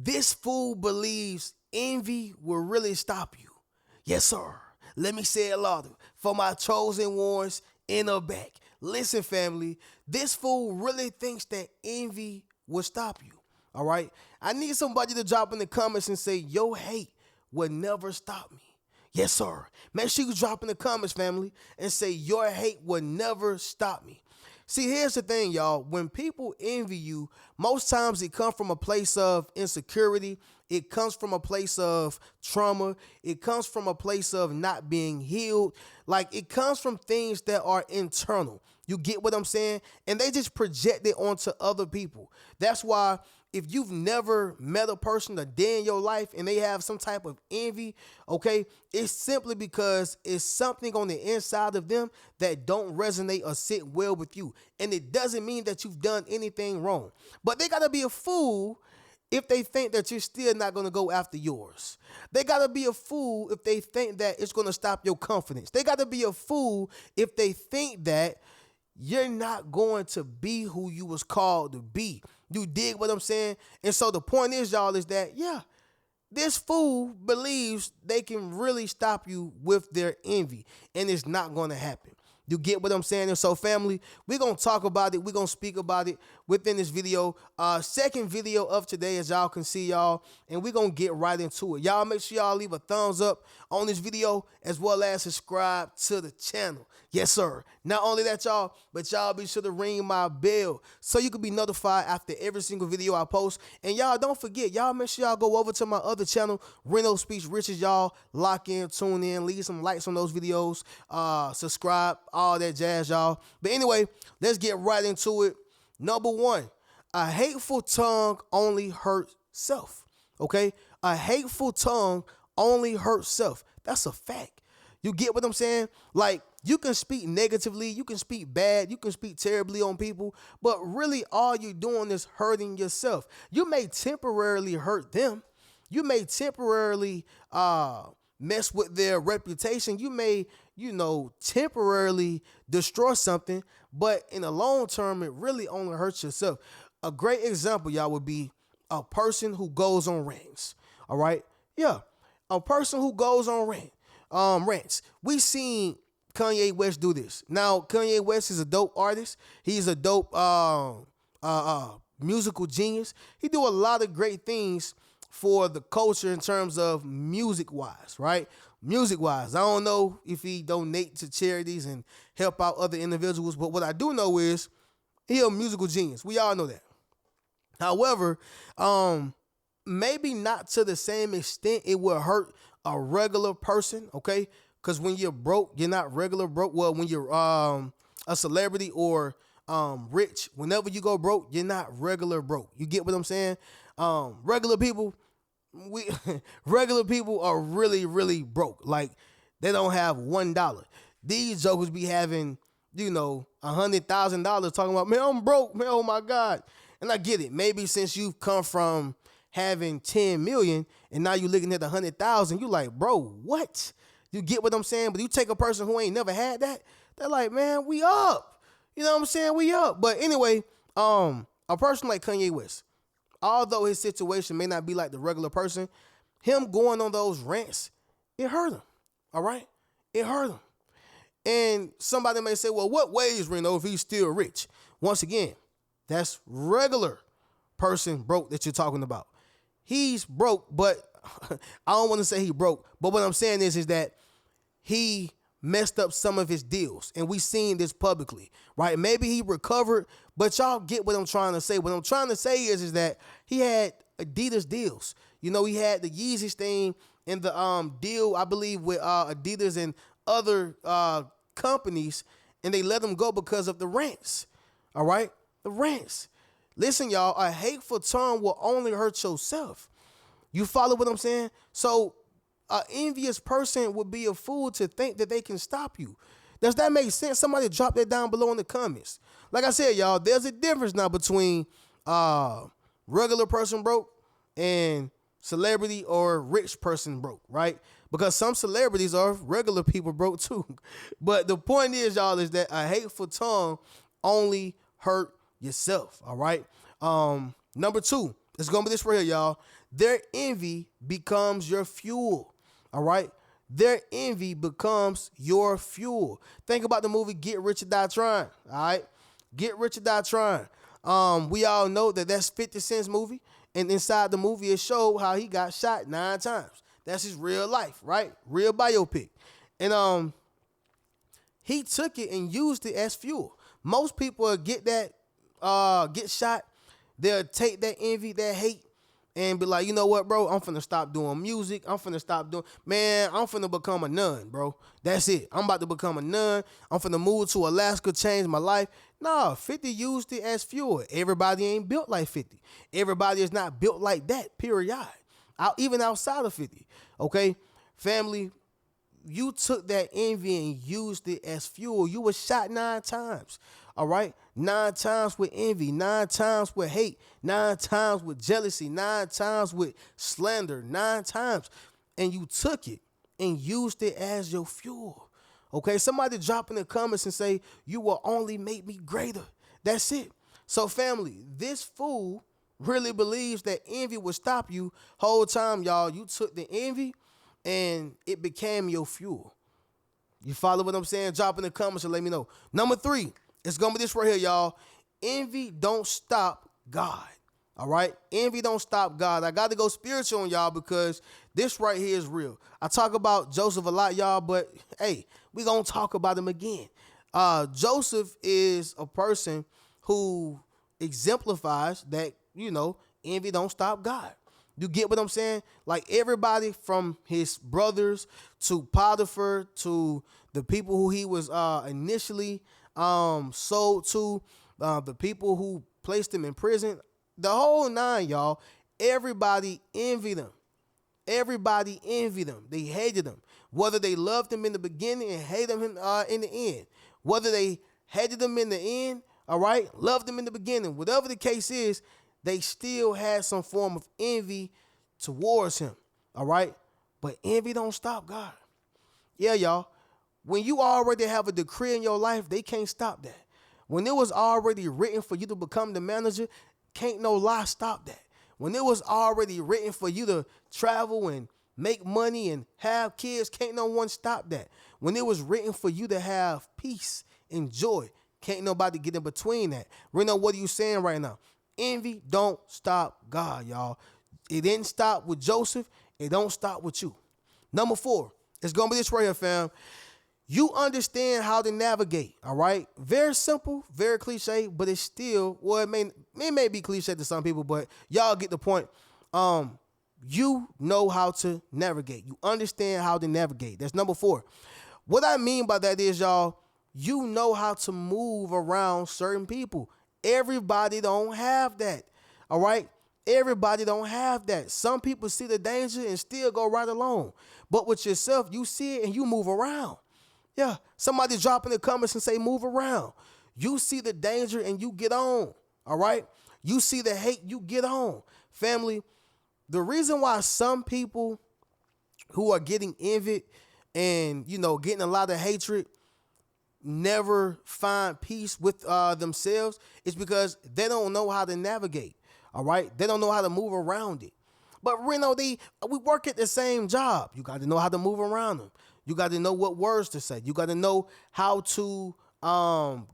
This fool believes envy will really stop you. Yes, sir. Let me say it louder for my chosen ones in the back. Listen, family, this fool really thinks that envy will stop you. All right. I need somebody to drop in the comments and say, your hate will never stop me. Yes, sir. Make sure you drop in the comments, family, and say, your hate will never stop me. See, here's the thing, y'all. When people envy you, most times it comes from a place of insecurity. It comes from a place of trauma. It comes from a place of not being healed. Like, it comes from things that are internal. You get what I'm saying? And they just project it onto other people. That's why if you've never met a person a day in your life and they have some type of envy, okay, it's simply because it's something on the inside of them that don't resonate or sit well with you. And it doesn't mean that you've done anything wrong. But they got to be a fool if they think that you're still not going to go after yours. They got to be a fool if they think that it's going to stop your confidence. They got to be a fool if they think that you're not going to be who you was called to be. You dig what I'm saying? And so the point is, y'all, is that, yeah, this fool believes they can really stop you with their envy, and it's not going to happen. You get what I'm saying? And so, family, we're going to talk about it. We're going to speak about it within this video. Second video of today, as y'all can see, y'all, and we're going to get right into it. Y'all make sure y'all leave a thumbs up on this video as well as subscribe to the channel. Yes, sir. Not only that, y'all, but y'all be sure to ring my bell so you can be notified after every single video I post. And y'all don't forget, y'all make sure y'all go over to my other channel, Reno Speech Riches, y'all. Lock in, tune in, leave some likes on those videos, subscribe, all that jazz, y'all. But anyway, let's get right into it. Number one, a hateful tongue only hurts self. Okay? A hateful tongue only hurts self. That's a fact. You get what I'm saying? Like, you can speak negatively, you can speak bad, you can speak terribly on people, but really all you're doing is hurting yourself. You may temporarily hurt them. You may temporarily mess with their reputation. You may, temporarily destroy something, but in the long term, it really only hurts yourself. A great example, y'all, would be a person who goes on rants. All right? Yeah, a person who goes on rants. We seen Kanye West do this. Now, Kanye West is a dope artist. He's a dope musical genius. He do a lot of great things for the culture in terms of music-wise, right? Music-wise. I don't know if he donate to charities and help out other individuals, but what I do know is he a musical genius. We all know that. However, maybe not to the same extent it will hurt a regular person, okay? Because when you're broke, you're not regular broke. Well, when you're a celebrity or rich, whenever you go broke, you're not regular broke. You get what I'm saying? Regular people, regular people are really, really broke. Like, they don't have $1. These jokers be having, $100,000 talking about, man, I'm broke, man, oh my God. And I get it. Maybe since you've come from having 10 million and now you're looking at 100,000, you like, bro, what? You get what I'm saying? But you take a person who ain't never had that, they're like, man, we up. You know what I'm saying? We up. But anyway, a person like Kanye West, although his situation may not be like the regular person, him going on those rants, it hurt him. All right? It hurt him. And somebody may say, well, what ways, Reno, if he's still rich? Once again, that's regular person broke that you're talking about. He's broke, but I don't want to say he broke. But what I'm saying is that he messed up some of his deals. And we seen this publicly, right? Maybe he recovered, but y'all get what I'm trying to say. What I'm trying to say is that he had Adidas deals. He had the Yeezys thing and the deal, I believe, with Adidas and other companies, and they let him go because of the rants. All right? The rants. Listen, y'all, a hateful tongue will only hurt yourself. You follow what I'm saying? So an envious person would be a fool to think that they can stop you. Does that make sense? Somebody drop that down below in the comments. Like I said, y'all, there's a difference now between regular person broke and celebrity or rich person broke, right? Because some celebrities are regular people broke too. But the point is, y'all, is that a hateful tongue only hurt yourself, all right? Number two, it's going to be this right here, y'all. their envy becomes your fuel. All right. Their envy becomes your fuel. Think about the movie Get Rich or Die Trying. All right. Get Rich or Die Trying. We all know that that's 50 Cent's movie. And inside the movie, it showed how he got shot 9 times. That's his real life, right? Real biopic. And he took it and used it as fuel. Most people get shot. They'll take that envy, that hate, and be like, you know what, bro? I'm finna stop doing music. I'm finna become a nun, bro. That's it. I'm about to become a nun. I'm finna move to Alaska, change my life. Nah, 50 used it as fuel. Everybody ain't built like 50. Everybody is not built like that, period. Even outside of 50. Okay? Family, you took that envy and used it as fuel. You were shot 9 times. All right? 9 times with envy, 9 times with hate, 9 times with jealousy, 9 times with slander, 9 times. And you took it and used it as your fuel. Okay? Somebody drop in the comments and say, you will only make me greater. That's it. So family, this fool really believes that envy will stop you. Whole time, y'all, you took the envy and it became your fuel. You follow what I'm saying? Drop in the comments and let me know. Number 3, it's going to be this right here, y'all. Envy don't stop God. All right? Envy don't stop God. I got to go spiritual on y'all because this right here is real. I talk about Joseph a lot, y'all, but hey, we going to talk about him again. Joseph is a person who exemplifies that, envy don't stop God. You get what I'm saying? Like everybody from his brothers to Potiphar to the people who he was initially sold to, the people who placed him in prison, the whole 9, y'all, everybody envied him. Everybody envied him. They hated him. Whether they loved him in the beginning and hated him in the end. Whether they hated him in the end, all right, loved him in the beginning. Whatever the case is, they still had some form of envy towards him, all right? But envy don't stop God. Yeah, y'all. When you already have a decree in your life, they can't stop that. When it was already written for you to become the manager, can't no lie stop that. When it was already written for you to travel and make money and have kids, can't no one stop that. When it was written for you to have peace and joy, can't nobody get in between that. Reno, what are you saying right now? Envy don't stop God, y'all. It didn't stop with Joseph. It don't stop with you. Number 4, it's going to be this right here, fam. You understand how to navigate, all right? Very simple, very cliche, but it's still, well, it may be cliche to some people, but y'all get the point. You know how to navigate. You understand how to navigate. That's number 4. What I mean by that is, y'all, you know how to move around certain people. Everybody don't have that, all right? Everybody don't have that. Some people see the danger and still go right along. But with yourself, you see it and you move around. Yeah, somebody drop in the comments and say move around. You see the danger and you get on, all right? You see the hate, you get on. Family, the reason why some people who are getting envied and, getting a lot of hatred never find peace with themselves is because they don't know how to navigate. All right, they don't know how to move around it. But Reno, we work at the same job. You got to know how to move around them. You got to know what words to say. You got to know how to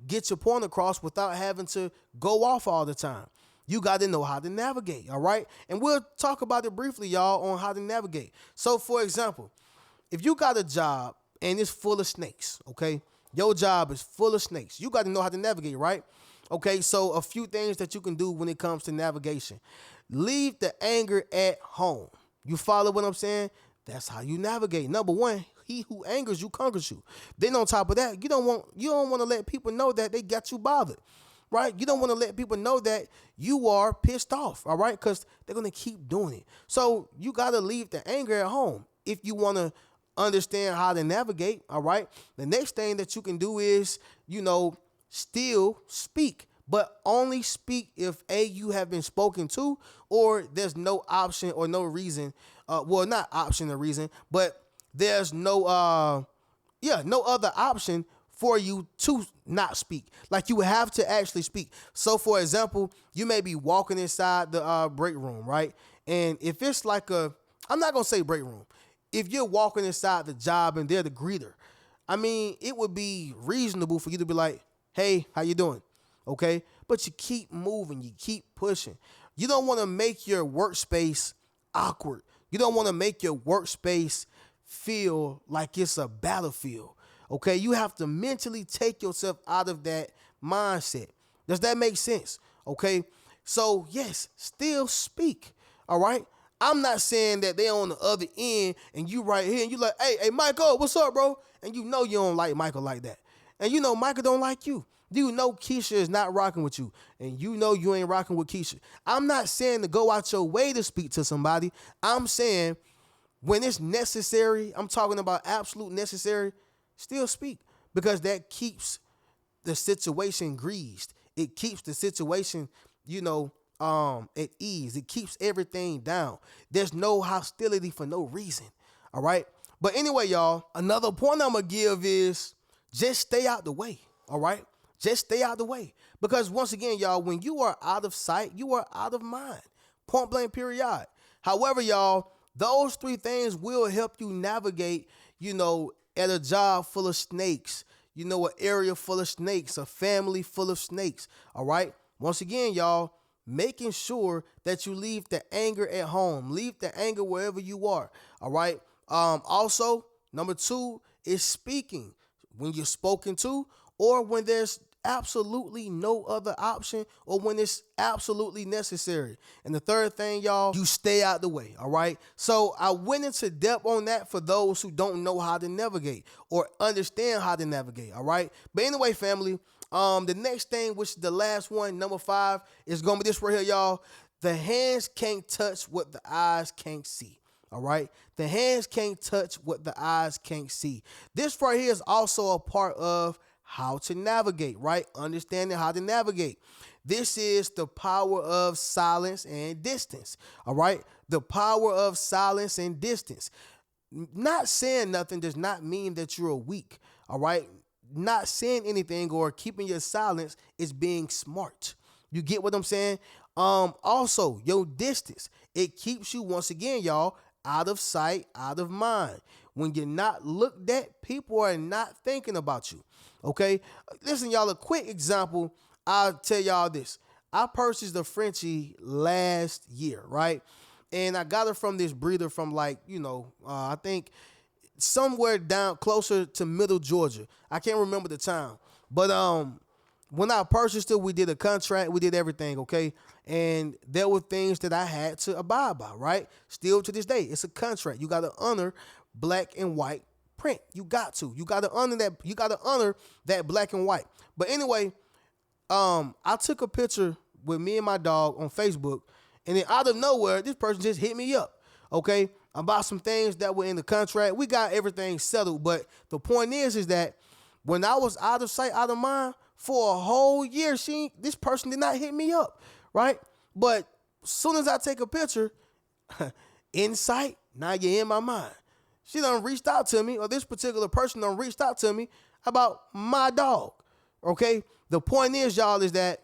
get your point across without having to go off all the time. You got to know how to navigate. All right, and we'll talk about it briefly, y'all, on how to navigate. So, for example, if you got a job and it's full of snakes, okay? Your job is full of snakes. You got to know how to navigate, right? Okay, so a few things that you can do when it comes to navigation. Leave the anger at home. You follow what I'm saying? That's how you navigate. Number 1, he who angers you conquers you. Then on top of that, you don't want to let people know that they got you bothered, right? You don't want to let people know that you are pissed off, all right? Because they're going to keep doing it. So you got to leave the anger at home if you want to understand how to navigate, all right? The next thing that you can do is, still speak, but only speak if A, you have been spoken to, or there's no option or no reason, not option or reason, but there's no other option for you to not speak. Like you have to actually speak. So for example, you may be walking inside the break room, right? And if it's like I'm not gonna say break room. If you're walking inside the job and they're the greeter, I mean, it would be reasonable for you to be like, "Hey, how you doing?" Okay, but you keep moving, you keep pushing. You don't want to make your workspace awkward. You don't want to make your workspace feel like it's a battlefield. Okay, you have to mentally take yourself out of that mindset. Does that make sense? Okay, so yes, still speak. All right. I'm not saying that they're on the other end and you right here and you like, hey, Michael, what's up, bro? And you know you don't like Michael like that. And you know Michael don't like you. You know Keisha is not rocking with you. And you know you ain't rocking with Keisha. I'm not saying to go out your way to speak to somebody. I'm saying when it's necessary, I'm talking about absolute necessary, still speak. Because that keeps the situation greased. It keeps the situation, at ease. It keeps everything down. There's no hostility for no reason. All right. But anyway, y'all, another point I'm gonna give is just stay out the way. All right. Just stay out the way. Because once again, y'all, when you are out of sight, you are out of mind. Point blank, period. However, y'all, those three things will help you navigate, at a job full of snakes, an area full of snakes, a family full of snakes. All right. Once again, y'all, making sure that you leave the anger at home, leave the anger wherever you are. All right. Also, number 2 is speaking when you're spoken to, or when there's absolutely no other option, or when it's absolutely necessary. And the third thing, y'all, you stay out the way. All right. So I went into depth on that for those who don't know how to navigate or understand how to navigate. All right. But anyway, family, the next thing, which is the last one, number 5, is gonna be this right here, y'all. The hands can't touch what the eyes can't see. All right. The hands can't touch what the eyes can't see. This right here is also a part of how to navigate, right? Understanding how to navigate. This is the power of silence and distance. All right. The power of silence and distance. Not saying nothing does not mean that you're weak. All right. Not saying anything or keeping your silence is being smart. You get what I'm saying? Also, your distance, it keeps you, once again, y'all, out of sight, out of mind. When you're not looked at, people are not thinking about you. Okay? Listen, y'all, a quick example. I'll tell y'all this. I purchased a Frenchie last year, right? And I got her from this breeder from I think somewhere down closer to Middle Georgia. I can't remember the town. But when I purchased it, we did a contract, we did everything, okay? And there were things that I had to abide by, right? Still to this day, it's a contract. You got to honor black and white print. You got to honor that. You got to honor that black and white. But anyway, I took a picture with me and my dog on Facebook, and then out of nowhere, this person just hit me up, okay, about some things that were in the contract. We got everything settled, but the point is that when I was out of sight, out of mind for a whole year, this person did not hit me up, right? But as soon as I take a picture, in sight, now you're in my mind. She done reached out to me, or this particular person done reached out to me about my dog, okay? The point is, y'all, is that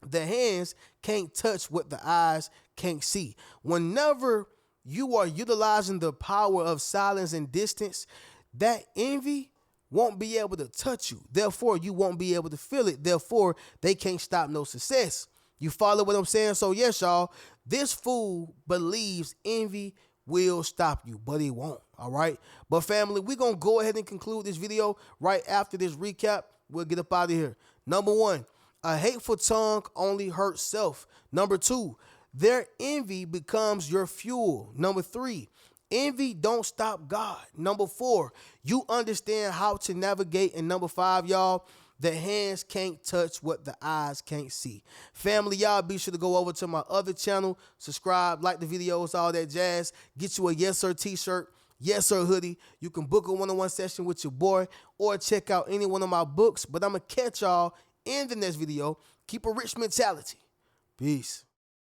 the hands can't touch what the eyes can't see. Whenever you are utilizing the power of silence and distance, that envy won't be able to touch you. Therefore, you won't be able to feel it. Therefore, they can't stop no success. You follow what I'm saying? So yes, y'all, this fool believes envy will stop you, but it won't. All right. But family, we're going to go ahead and conclude this video right after this recap. We'll get up out of here. Number 1, a hateful tongue only hurts self. Number 2, their envy becomes your fuel. Number 3, envy don't stop God. Number 4, you understand how to navigate. And number 5, y'all, the hands can't touch what the eyes can't see. Family, y'all, be sure to go over to my other channel, subscribe, like the videos, all that jazz. Get you a Yes Sir t-shirt, Yes Sir hoodie. You can book a one-on-one session with your boy or check out any one of my books. But I'm going to catch y'all in the next video. Keep a rich mentality. Peace.